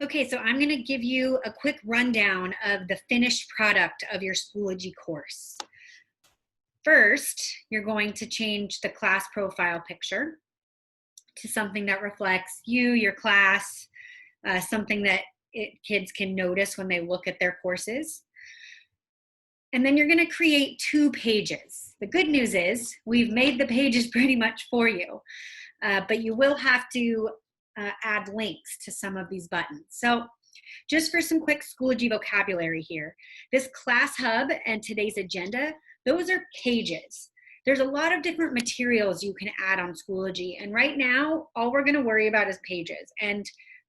Okay, so I'm going to give you a quick rundown of the finished product of your Schoology course. First, you're going to change the class profile picture to something that reflects you, your class, something that kids can notice when they look at their courses. And then you're going to create 2 pages. The good news is we've made the pages pretty much for you, but you will have to add links to some of these buttons. So just for some quick Schoology vocabulary here, this class hub and today's agenda, those are pages. There's a lot of different materials you can add on Schoology, and right now all we're going to worry about is pages. And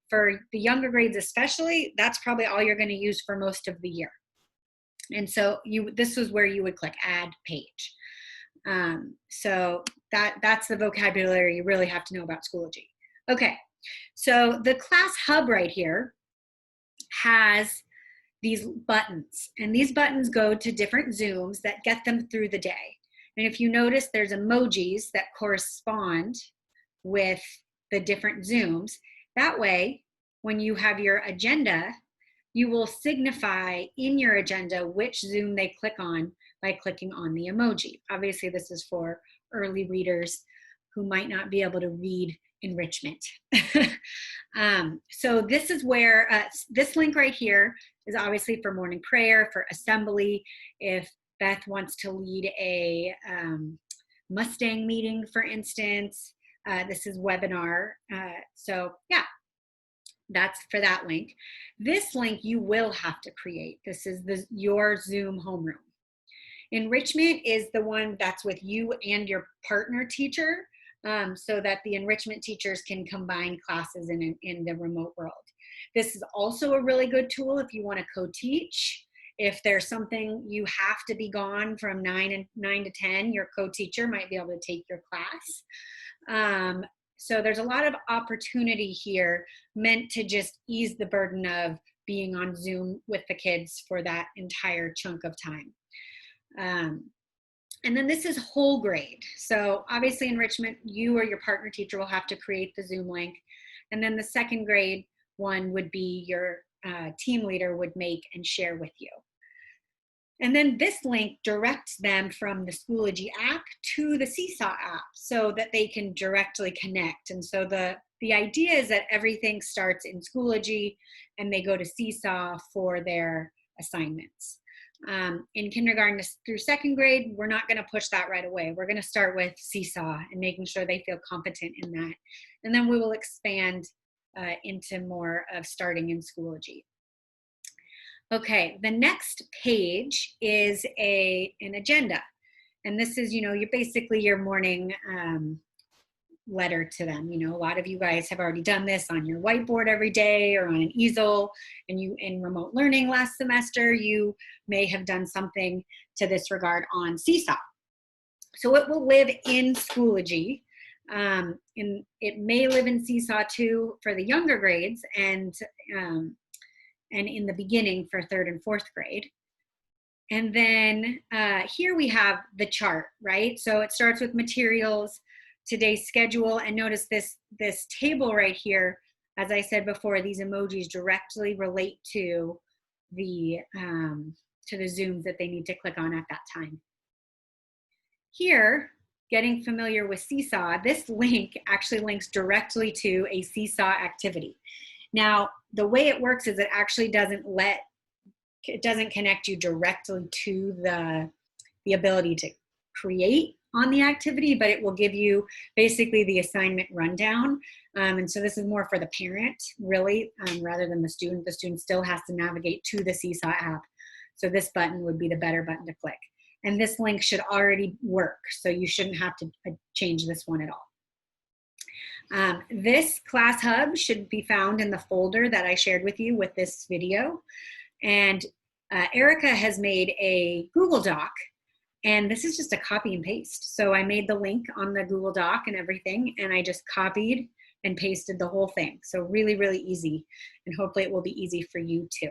for the younger grades especially, that's probably all you're going to use for most of the year. And so this is where you would click add page. So that's the vocabulary you really have to know about Schoology. Okay, so the class hub right here has these buttons, and these buttons go to different Zooms that get them through the day. And if you notice, there's emojis that correspond with the different Zooms. That way, when you have your agenda, you will signify in your agenda which Zoom they click on by clicking on the emoji. Obviously, this is for early readers who might not be able to read enrichment. So this is where, this link right here is obviously for morning prayer, for assembly. If Beth wants to lead a Mustang meeting, for instance, this is webinar. So yeah, that's for that link. This link you will have to create. This is your Zoom homeroom. Enrichment is the one that's with you and your partner teacher, so that the enrichment teachers can combine classes in the remote world. This is also a really good tool if you want to co-teach. If there's something you have to be gone from 9 to 10, your co-teacher might be able to take your class. So there's a lot of opportunity here meant to just ease the burden of being on Zoom with the kids for that entire chunk of time. And then this is whole grade. So obviously enrichment, you or your partner teacher will have to create the Zoom link. And then the second grade one would be your team leader would make and share with you. And then this link directs them from the Schoology app to the Seesaw app so that they can directly connect. And so the idea is that everything starts in Schoology and they go to Seesaw for their assignments. In kindergarten through second grade, we're not going to push that right away. We're going to start with Seesaw and making sure they feel competent in that. And then we will expand into more of starting in Schoology. Okay, the next page is an agenda. And this is, you're basically your morning letter to them. A lot of you guys have already done this on your whiteboard every day or on an easel, and you in remote learning last semester, you may have done something to this regard on Seesaw. So it will live in Schoology. And it may live in Seesaw too for the younger grades and in the beginning for 3rd and 4th grade. And then here we have the chart, right? So it starts with materials, today's schedule, and notice this table right here. As I said before, these emojis directly relate to the Zooms that they need to click on at that time. Here, getting familiar with Seesaw, this link actually links directly to a Seesaw activity. Now, the way it works is it actually doesn't connect you directly to the ability to create on the activity, but it will give you basically the assignment rundown. And so this is more for the parent, really, rather than the student. The student still has to navigate to the Seesaw app. So this button would be the better button to click. And this link should already work, so you shouldn't have to change this one at all. This class hub should be found in the folder that I shared with you with this video. And Erica has made a Google Doc, and this is just a copy and paste. So I made the link on the Google Doc and everything, and I just copied and pasted the whole thing. So really, really easy, and hopefully it will be easy for you too.